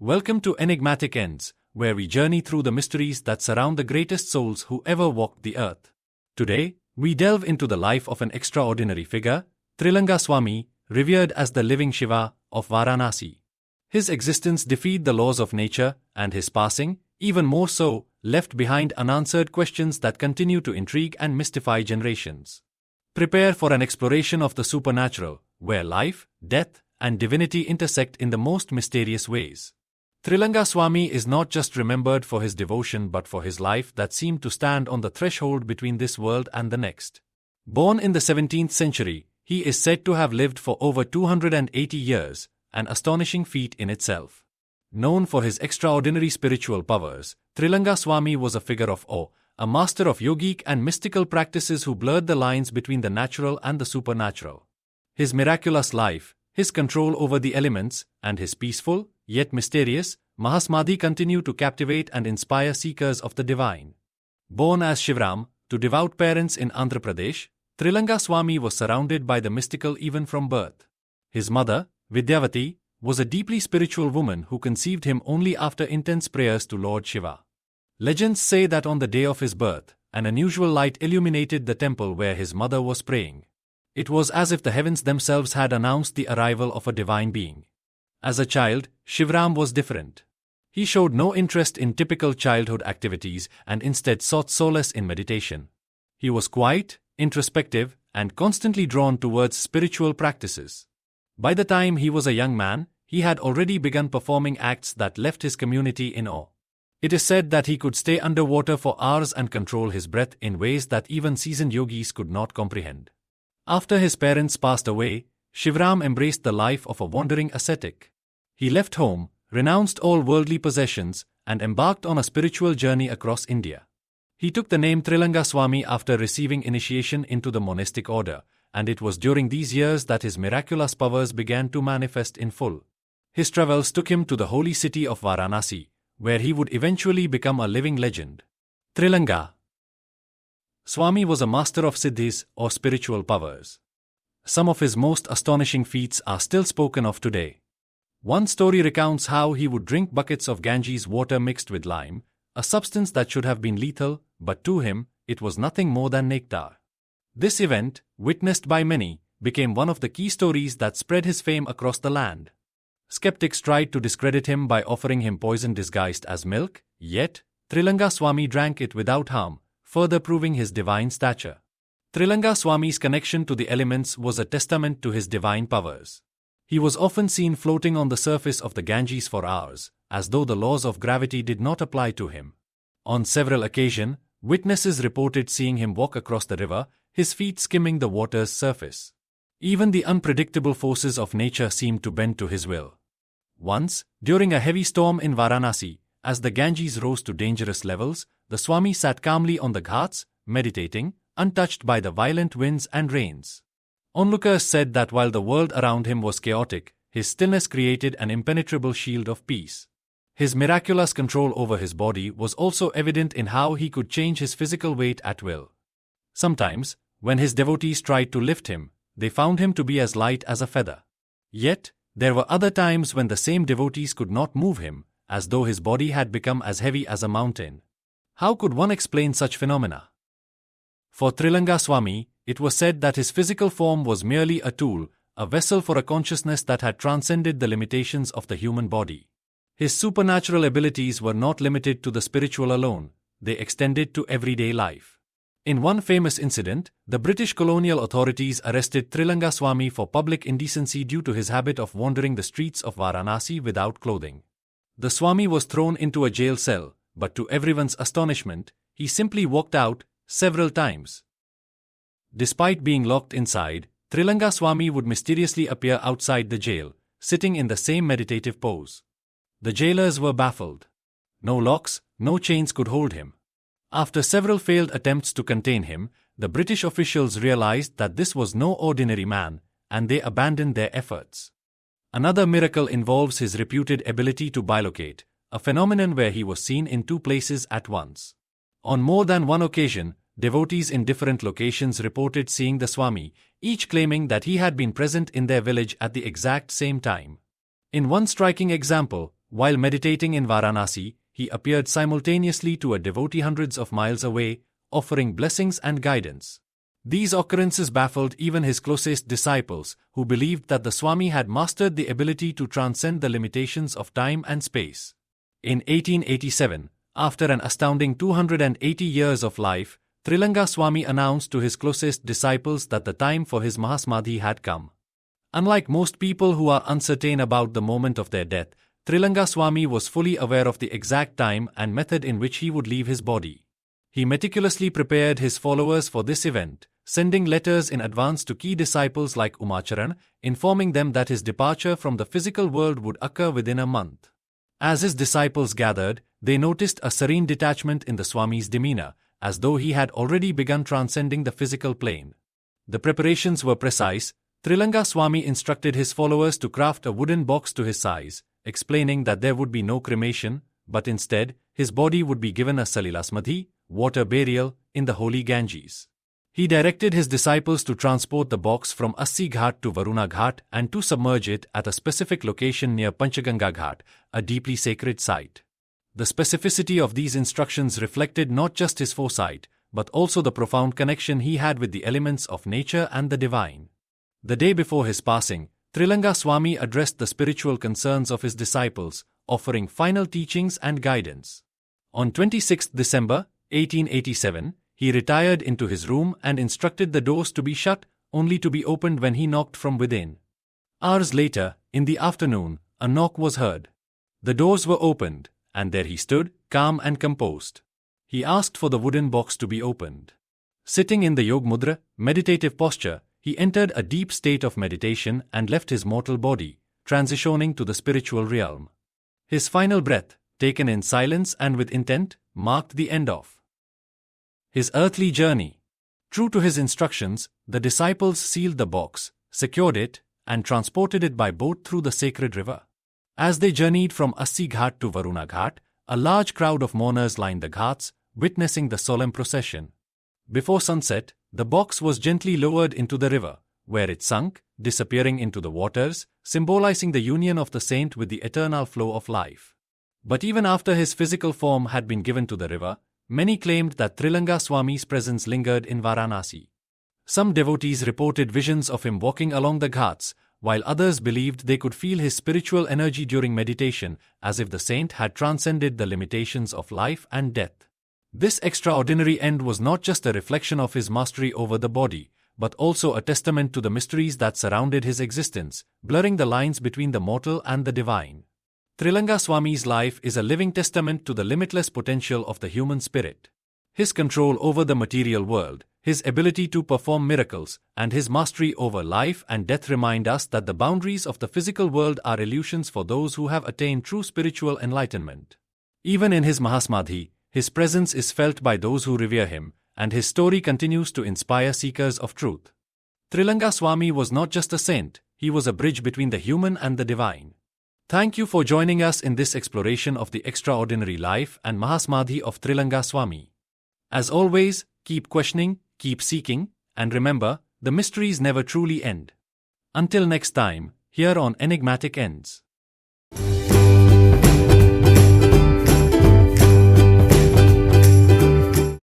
Welcome to Enigmatic Ends, where we journey through the mysteries that surround the greatest souls who ever walked the earth. Today, we delve into the life of an extraordinary figure, Trailanga Swami, revered as the Living Shiva of Varanasi. His existence defied the laws of nature, and his passing, even more so, left behind unanswered questions that continue to intrigue and mystify generations. Prepare for an exploration of the supernatural, where life, death, and divinity intersect in the most mysterious ways. Trailanga Swami is not just remembered for his devotion but for his life that seemed to stand on the threshold between this world and the next. Born in the 17th century, he is said to have lived for over 280 years, an astonishing feat in itself. Known for his extraordinary spiritual powers, Trailanga Swami was a figure of awe, a master of yogic and mystical practices who blurred the lines between the natural and the supernatural. His miraculous life, his control over the elements, and his peaceful, yet mysterious, Mahasamadhi continue to captivate and inspire seekers of the divine. Born as Shivram, to devout parents in Andhra Pradesh, Trailanga Swami was surrounded by the mystical even from birth. His mother, Vidyavati, was a deeply spiritual woman who conceived him only after intense prayers to Lord Shiva. Legends say that on the day of his birth, an unusual light illuminated the temple where his mother was praying. It was as if the heavens themselves had announced the arrival of a divine being. As a child, Shivram was different. He showed no interest in typical childhood activities and instead sought solace in meditation. He was quiet, introspective, and constantly drawn towards spiritual practices. By the time he was a young man, he had already begun performing acts that left his community in awe. It is said that he could stay underwater for hours and control his breath in ways that even seasoned yogis could not comprehend. After his parents passed away, Shivram embraced the life of a wandering ascetic. He left home, renounced all worldly possessions, and embarked on a spiritual journey across India. He took the name Trailanga Swami after receiving initiation into the monastic order, and it was during these years that his miraculous powers began to manifest in full. His travels took him to the holy city of Varanasi, where he would eventually become a living legend. Trailanga Swami was a master of Siddhis, or spiritual powers. Some of his most astonishing feats are still spoken of today. One story recounts how he would drink buckets of Ganges water mixed with lime, a substance that should have been lethal, but to him, it was nothing more than nectar. This event, witnessed by many, became one of the key stories that spread his fame across the land. Skeptics tried to discredit him by offering him poison disguised as milk, yet, Trailanga Swami drank it without harm, further proving his divine stature. Trailanga Swami's connection to the elements was a testament to his divine powers. He was often seen floating on the surface of the Ganges for hours, as though the laws of gravity did not apply to him. On several occasions, witnesses reported seeing him walk across the river, his feet skimming the water's surface. Even the unpredictable forces of nature seemed to bend to his will. Once, during a heavy storm in Varanasi, as the Ganges rose to dangerous levels, the Swami sat calmly on the ghats, meditating, untouched by the violent winds and rains. Onlookers said that while the world around him was chaotic, his stillness created an impenetrable shield of peace. His miraculous control over his body was also evident in how he could change his physical weight at will. Sometimes, when his devotees tried to lift him, they found him to be as light as a feather. Yet, there were other times when the same devotees could not move him, as though his body had become as heavy as a mountain. How could one explain such phenomena? For Trailanga Swami, it was said that his physical form was merely a tool, a vessel for a consciousness that had transcended the limitations of the human body. His supernatural abilities were not limited to the spiritual alone, they extended to everyday life. In one famous incident, the British colonial authorities arrested Trailanga Swami for public indecency due to his habit of wandering the streets of Varanasi without clothing. The Swami was thrown into a jail cell, but to everyone's astonishment, he simply walked out several times. Despite being locked inside, Trailanga Swami would mysteriously appear outside the jail, sitting in the same meditative pose. The jailers were baffled. No locks, no chains could hold him. After several failed attempts to contain him, the British officials realized that this was no ordinary man, and they abandoned their efforts. Another miracle involves his reputed ability to bilocate, a phenomenon where he was seen in two places at once. On more than one occasion, devotees in different locations reported seeing the Swami, each claiming that he had been present in their village at the exact same time. In one striking example, while meditating in Varanasi, he appeared simultaneously to a devotee hundreds of miles away, offering blessings and guidance. These occurrences baffled even his closest disciples, who believed that the Swami had mastered the ability to transcend the limitations of time and space. In 1887, after an astounding 280 years of life, Trailanga Swami announced to his closest disciples that the time for his Mahasamadhi had come. Unlike most people who are uncertain about the moment of their death, Trailanga Swami was fully aware of the exact time and method in which he would leave his body. He meticulously prepared his followers for this event, sending letters in advance to key disciples like Umacharan, informing them that his departure from the physical world would occur within a month. As his disciples gathered, they noticed a serene detachment in the Swami's demeanor, as though he had already begun transcending the physical plane. The preparations were precise. Trailanga Swami instructed his followers to craft a wooden box to his size, explaining that there would be no cremation, but instead, his body would be given a salilasmadhi, water burial, in the holy Ganges. He directed his disciples to transport the box from Assi Ghat to Varuna Ghat and to submerge it at a specific location near Panchaganga Ghat, a deeply sacred site. The specificity of these instructions reflected not just his foresight, but also the profound connection he had with the elements of nature and the divine. The day before his passing, Trailanga Swami addressed the spiritual concerns of his disciples, offering final teachings and guidance. On 26 December 1887, he retired into his room and instructed the doors to be shut, only to be opened when he knocked from within. Hours later, in the afternoon, a knock was heard. The doors were opened, and there he stood, calm and composed. He asked for the wooden box to be opened. Sitting in the Yog Mudra, meditative posture, he entered a deep state of meditation and left his mortal body, transitioning to the spiritual realm. His final breath, taken in silence and with intent, marked the end of his earthly journey. True to his instructions, the disciples sealed the box, secured it, and transported it by boat through the sacred river. As they journeyed from Assi Ghat to Varuna Ghat, a large crowd of mourners lined the ghats, witnessing the solemn procession. Before sunset, the box was gently lowered into the river, where it sunk, disappearing into the waters, symbolizing the union of the saint with the eternal flow of life. But even after his physical form had been given to the river, many claimed that Trailanga Swami's presence lingered in Varanasi. Some devotees reported visions of him walking along the ghats, while others believed they could feel his spiritual energy during meditation, as if the saint had transcended the limitations of life and death. This extraordinary end was not just a reflection of his mastery over the body, but also a testament to the mysteries that surrounded his existence, blurring the lines between the mortal and the divine. Trailanga Swami's life is a living testament to the limitless potential of the human spirit. His control over the material world, his ability to perform miracles, and his mastery over life and death remind us that the boundaries of the physical world are illusions for those who have attained true spiritual enlightenment. Even in his Mahasamadhi, his presence is felt by those who revere him, and his story continues to inspire seekers of truth. Trailanga Swami was not just a saint, he was a bridge between the human and the divine. Thank you for joining us in this exploration of the extraordinary life and Mahasamadhi of Trailanga Swami. As always, keep questioning, keep seeking, and remember, the mysteries never truly end. Until next time, here on Enigmatic Ends.